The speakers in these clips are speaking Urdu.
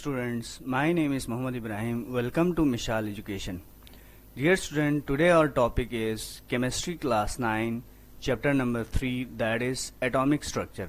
students, my name is Muhammad Ibrahim. Welcome to Mishal Education. Dear student, today our topic is Chemistry Class 9, Chapter number 3, that is Atomic Structure.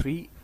3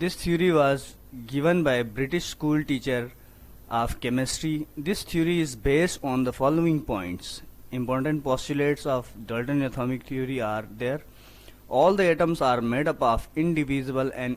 This theory was given by a British school teacher of chemistry. This theory is based on the following points. Important postulates of Dalton atomic theory are there. All the atoms are made up of indivisible and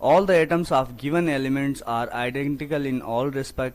All the atoms of given elements are identical in all respect.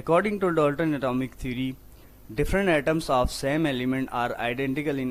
According to Dalton atomic theory, different atoms of same element are identical in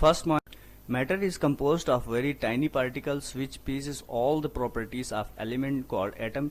First point, matter is composed of very tiny particles which possess all the properties of element called atom.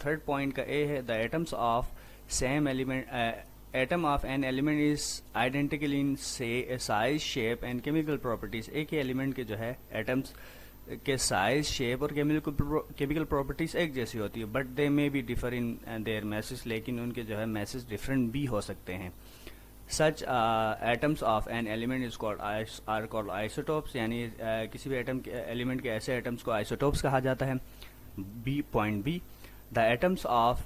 Third point کا اے ہے, the atoms of same element atom of an element is identical in size, shape and chemical properties. ایک ہی ایلیمنٹ کے جو ہے ایٹمس کے سائز, شیپ اور کیمیکل پراپرٹیز ایک جیسی ہوتی ہے, but they may be differ in their masses, لیکن ان کے جو ہے میسز ڈفرینٹ بھی ہو سکتے ہیں. Such atoms of an element are called isotopes, یعنی کسی بھی ایلیمنٹ کے ایسے ایٹمس کو آئسوٹوپس کہا جاتا ہے. Point B, the atoms of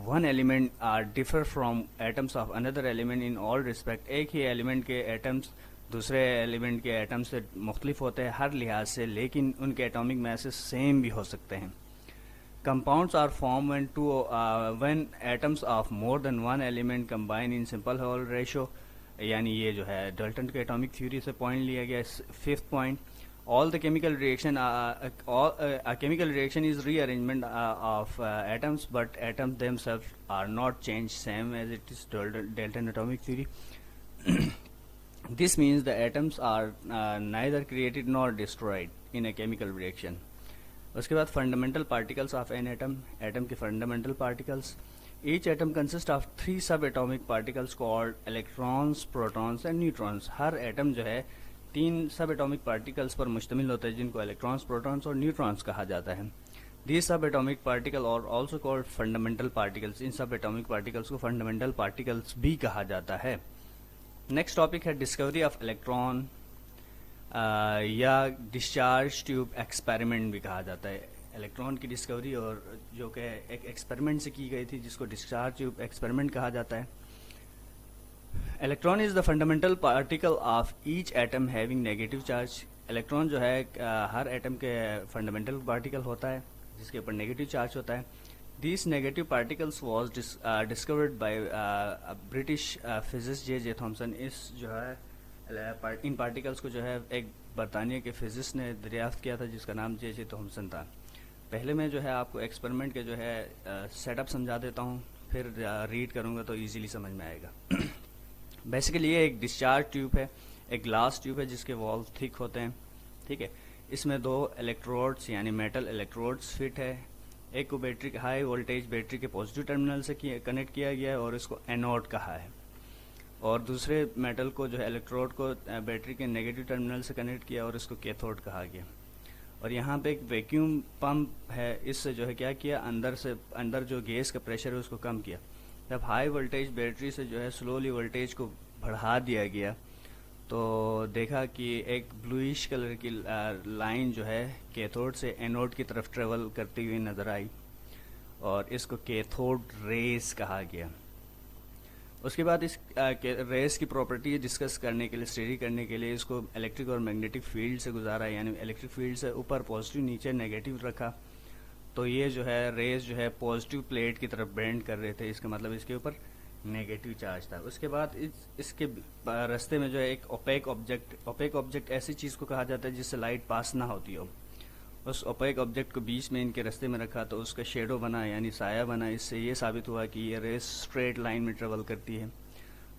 one element are differ from atoms of another element in all respect. ایک ہی ایلیمنٹ کے ایٹمس دوسرے ایلیمنٹ کے ایٹم سے مختلف ہوتے ہیں ہر لحاظ سے, لیکن ان کے ایٹامک میسز سیم بھی ہو سکتے ہیں. Compounds are formed when atoms of more than one element combine in simple whole ratio, یعنی یہ جو ہے ڈالٹن کے ایٹامک تھیوری سے پوائنٹ لیا گیا. Fifth point, all the chemical reaction is rearrangement of atoms, but atoms themselves are not changed, same as it is Dalton atomic theory. This means the atoms are neither created nor destroyed in a chemical reaction. اس کے بعد fundamental particles of an atom, atom کے fundamental particles. Each atom consist of 3 subatomic particles called electrons, protons and neutrons. ہر ایٹم جو ہے 3 سب ایٹامک پارٹیکلس پر مشتمل ہوتا ہے جن کو الیکٹرانس, پروٹونس اور نیوٹرانس کہا جاتا ہے. دیز سب ایٹامک پارٹیکل اور آلسو کالڈ فنڈامنٹل پارٹیکلس, ان سب ایٹامک پارٹیکلس کو فنڈامنٹل پارٹیکلس بھی کہا جاتا ہے. نیکسٹ ٹاپک ہے ڈسکوری آف الیکٹران, یا ڈسچارج ٹیوب ایکسپیریمنٹ بھی کہا جاتا ہے. الیکٹران کی ڈسکوری اور جو کہ ایک ایکسپیریمنٹ سے کی گئی تھی جس کو ڈسچارج ٹیوب ایکسپیریمنٹ کہا جاتا ہے. Electron is the fundamental particle of each atom having negative charge. Electron جو ہے ہر ایٹم کے فنڈامنٹل پارٹیکل ہوتا ہے جس کے اوپر نیگیٹو چارج ہوتا ہے. These negative particles was discovered by British physicist J Thomson. اس جو ہے ان پارٹیکلس کو جو ہے ایک برطانیہ کے فزسٹ نے دریافت کیا تھا جس کا نام جے تھامسن تھا. پہلے میں جو ہے آپ کو ایکسپیریمنٹ کے جو ہے سیٹ اپ سمجھا دیتا ہوں, پھر ریڈ کروں گا تو ایزیلی سمجھ میں آئے گا. بیسیکلی یہ ایک ڈسچارج ٹیوب ہے, ایک گلاس ٹیوب ہے جس کے والز تھک ہوتے ہیں, ٹھیک ہے. اس میں 2 الیکٹروڈس یعنی میٹل الیکٹروڈس فٹ ہے. ایک کو بیٹری ہائی وولٹیج بیٹری کے پازیٹیو ٹرمینل سے کنیکٹ کیا گیا ہے اور اس کو اینوڈ کہا ہے, اور دوسرے میٹل کو جو ہے الیکٹروڈ کو بیٹری کے نیگیٹو ٹرمینل سے کنیکٹ کیا اور اس کو کیتھوڈ کہا گیا. اور یہاں پہ ایک ویکیوم پمپ ہے, اس سے جو ہے کیا کیا اندر جو گیس کا پریشر ہے اس کو کم کیا. جب ہائی وولٹیج بیٹری سے جو ہے سلولی وولٹیج کو بڑھا دیا گیا تو دیکھا کہ ایک بلوئش کلر کی لائن جو ہے کیتھوڈ سے اینوڈ کی طرف ٹریول کرتی ہوئی نظر آئی اور اس کو کیتھوڈ ریز کہا گیا. اس کے بعد اس ریز کی پراپرٹی ڈسکس کرنے کے لیے, اسٹڈی کرنے کے لیے اس کو الیکٹرک اور میگنیٹک فیلڈ سے گزارا, یعنی الیکٹرک فیلڈ سے اوپر پازیٹیو نیچے نیگیٹو رکھا, تو یہ جو ہے ریز جو ہے پازیٹیو پلیٹ کی طرف بینڈ کر رہے تھے, اس کا مطلب اس کے اوپر نیگیٹو چارج تھا. اس کے بعد اس کے راستے میں جو ہے ایک اوپیک آبجیکٹ ایسی چیز کو کہا جاتا ہے جس سے لائٹ پاس نہ ہوتی ہو. اس اوپیک آبجیکٹ کو بیچ میں ان کے راستے میں رکھا تو اس کا شیڈو بنا یعنی سایہ بنا. اس سے یہ ثابت ہوا کہ یہ ریز اسٹریٹ لائن میں ٹریول کرتی ہے.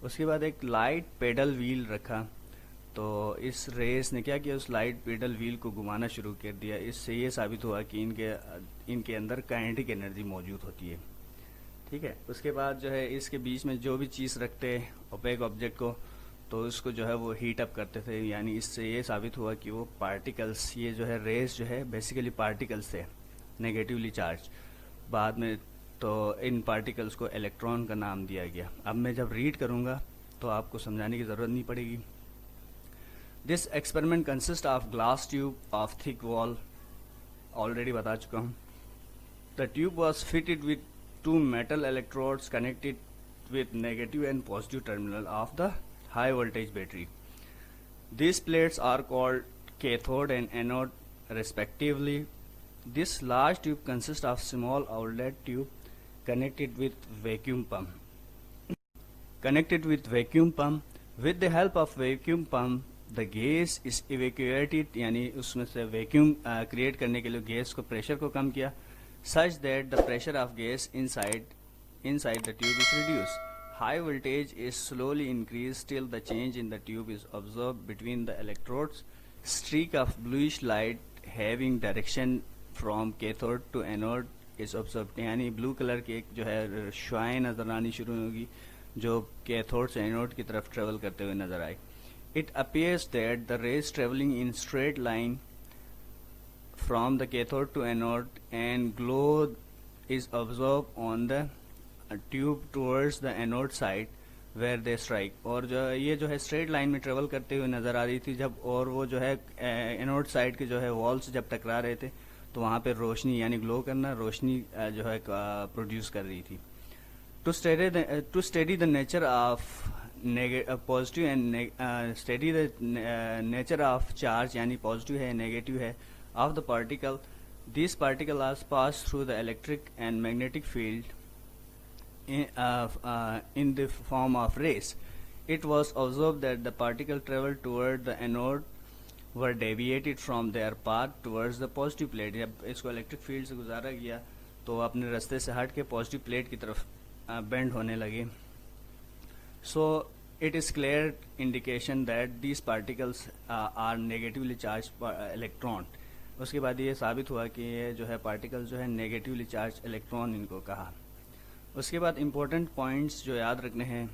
اس کے بعد ایک لائٹ پیڈل ویل رکھا تو اس ریس نے کیا کیا, اس لائٹ پیڈل ویل کو گھمانا شروع کر دیا. اس سے یہ ثابت ہوا کہ ان کے اندر کائنیٹک انرجی موجود ہوتی ہے, ٹھیک ہے. اس کے بعد جو ہے اس کے بیچ میں جو بھی چیز رکھتے اوپیک آبجیکٹ کو تو اس کو جو ہے وہ ہیٹ اپ کرتے تھے, یعنی اس سے یہ ثابت ہوا کہ وہ پارٹیکلس, یہ جو ہے ریس جو ہے بیسیکلی پارٹیکلس تھے نیگیٹیولی چارج. بعد میں تو ان پارٹیکلس کو الیکٹران کا نام دیا گیا. اب میں جب ریڈ کروں گا تو آپ کو سمجھانے کی ضرورت نہیں پڑے گی. This experiment consist of glass tube of thick wall, already بتا چکا ہوں. The tube was fitted with 2 metal electrodes connected with negative and positive terminal of the high voltage battery. These plates are called cathode and anode respectively. This large tube consists of small outlet tube connected with vacuum pump. With the help of vacuum pump, the gas is evacuated, یعنی اس میں سے ویکیوم کریٹ کرنے کے لیے گیس کو پریشر کو کم کیا, such that the pressure of gas inside the tube is reduced. High voltage is slowly increased till the change in the tube is observed between the electrodes. Streak of bluish light having direction from cathode to anode is observed, یعنی بلو کلر کی ایک جو ہے شعاعیں نظر آنی شروع ہوگی جو کیتھوڈ سے اینوڈ کی طرف ٹریول کرتے ہوئے نظر آئے. It appears that the rays traveling in straight line from the cathode to anode and glow is observed on the tube towards the anode side where they strike. اور جو یہ جو ہے اسٹریٹ لائن میں ٹریول کرتے ہوئے نظر آ رہی تھی جب، اور وہ جو ہے اینوڈ سائڈ کے جو ہے وال سے جب ٹکرا رہے تھے تو وہاں پہ روشنی یعنی گلو کرنا، روشنی جو ہے پروڈیوس کر رہی تھی. To study the nature of positive and study the nature of charge یعنی positive ہے negative ہے of the particle, these particles pass through the electric and magnetic field in the form of rays. It was observed that the particle traveled toward the anode were deviated from their path towards the positive plate. جب اس کو electric field سے گزارا گیا تو اپنے رستے سے ہٹ کے positive plate کی طرف بینڈ ہونے لگے. So it is clear indication that these particles are negatively charged electron. اس کے بعد یہ ثابت ہوا کہ یہ جو ہے پارٹیکل جو ہے نیگیٹیولی چارج الیکٹران ان کو کہا. اس کے بعد امپورٹنٹ پوائنٹس جو یاد رکھنے ہیں.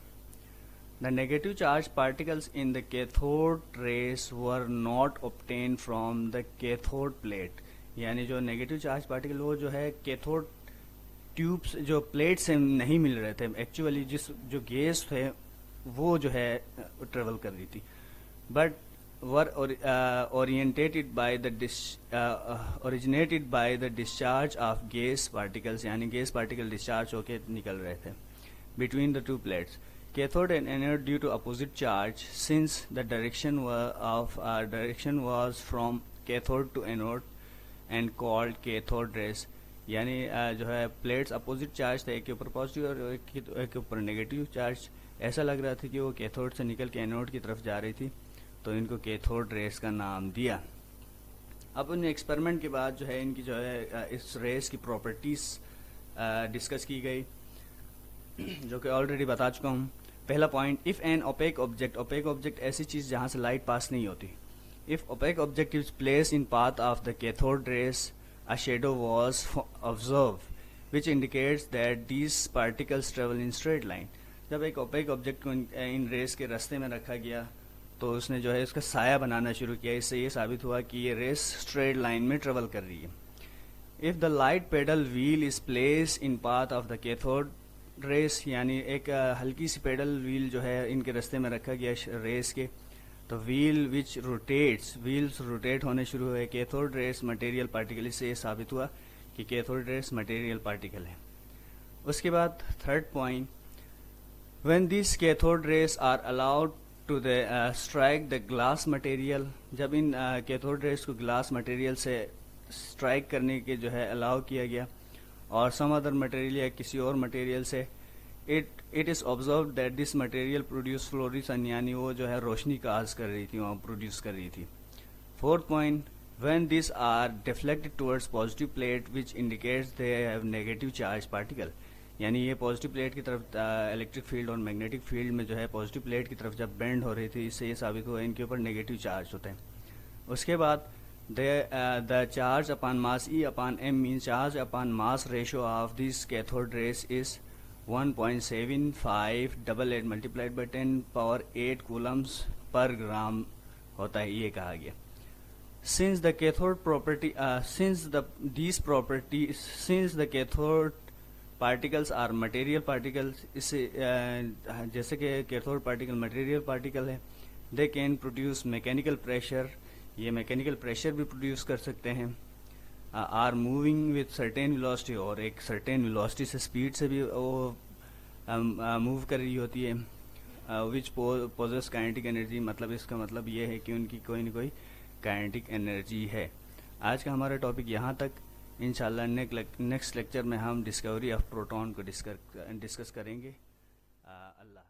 The negative charge particles in the cathode rays were not obtained from the cathode plate. یعنی جو نیگیٹو چارج پارٹیکل وہ جو ہے کیتھوڈ ٹیوبس جو پلیٹ سے نہیں مل رہے تھے، ایکچولی جو گیس تھے وہ جو ہے ٹریول کر رہی تھی، but were oriented by the discharge of gas particles, یعنی گیس پارٹیکل ڈسچارج ہو کے نکل رہے تھے between the two plates. Cathode and anode due to opposite charge, since the direction was from cathode to anode and called cathode rays. یعنی جو ہے پلیٹس اپوزٹ چارج تھے، ایک کے اوپر پازیٹیو اور ایک کے اوپر نیگیٹو چارج. ایسا لگ رہا تھا کہ وہ کیتھوڈ سے نکل کے اینوڈ کی طرف جا رہی تھی تو ان کو کیتھوڈ ریز کا نام دیا. اب ان ایکسپیریمنٹ کے بعد جو ہے ان کی جو ہے اس ریز کی پراپرٹیز ڈسکس کی گئی جو کہ آلریڈی بتا چکا ہوں. پہلا point, if an opaque object ایسی چیز جہاں سے لائٹ پاس نہیں ہوتی. If opaque object is place in path of the cathode rays a shadow was observed which indicates that these particles travel in straight line. جب ایک اوپیک آبجیکٹ کو ان ریز کے راستے میں رکھا گیا تو اس نے جو ہے اس کا سایہ بنانا شروع کیا. اس سے یہ ثابت ہوا کہ یہ ریز اسٹریٹ لائن میں ٹریول کر رہی ہے. if the light pedal wheel is placed in path of the cathode rays، یعنی ایک ہلکی سی پیڈل ویل جو ہے ان کے راستے میں رکھا گیا ریز کے، تو ویلز روٹیٹ ہونے شروع ہوئے. کیتھوڈ ریز مٹیریل پارٹیکل، اس سے یہ ثابت ہوا کہ کیتھوڈ ریز مٹیریل پارٹیکل ہے. اس کے بعد third point, when these cathode rays are allowed to strike the glass material، جب ان کیتھوڈ ریز کو گلاس مٹیریل سے اسٹرائک کرنے کے جو ہے الاؤ کیا گیا اور سم ادر مٹیریل یا کسی اور مٹیریل سے، it is observed that this material produce fluorescence، یعنی وہ جو ہے روشنی کا کاز کر رہی تھی، وہاں پروڈیوس کر رہی تھی. Fourth point, when these are deflected towards positive plate which indicates they have negative charge particle، یعنی یہ پازیٹیو پلیٹ کی طرف الیکٹرک فیلڈ اور میگنیٹک فیلڈ میں جو ہے پازیٹیو پلیٹ کی طرف جب بینڈ ہو رہی تھی، اس سے یہ ثابت ہوا ان کے اوپر نیگیٹو چارج ہوتے ہیں. اس کے بعد the charge upon mass E upon m means charge upon mass ratio of these cathode rays is 1.7588 multiplied by 10 power 8 coulombs per gram ہوتا ہے، یہ کہا گیا. Since the cathode property since the cathode particles are material particles، اس سے جیسے کہ کیتھوڈ پارٹیکل مٹیریل پارٹیکل ہے، they can produce mechanical pressure، یہ میکینیکل پریشر بھی پروڈیوس کر سکتے ہیں. Are moving with certain velocity, اور ایک سرٹین ویلوسٹی سے اسپیڈ سے بھی وہ موو کر رہی ہوتی ہے. وچ پوزیس کائنیٹک انرجی، مطلب اس کا مطلب یہ ہے کہ ان کی کوئی نہ کوئی کائنیٹک انرجی ہے. آج کا ہمارا ٹاپک یہاں تک. انشاءاللہ نیکسٹ لیکچر میں ہم ڈسکوری آف پروٹون کو ڈسکس کریں گے. اللہ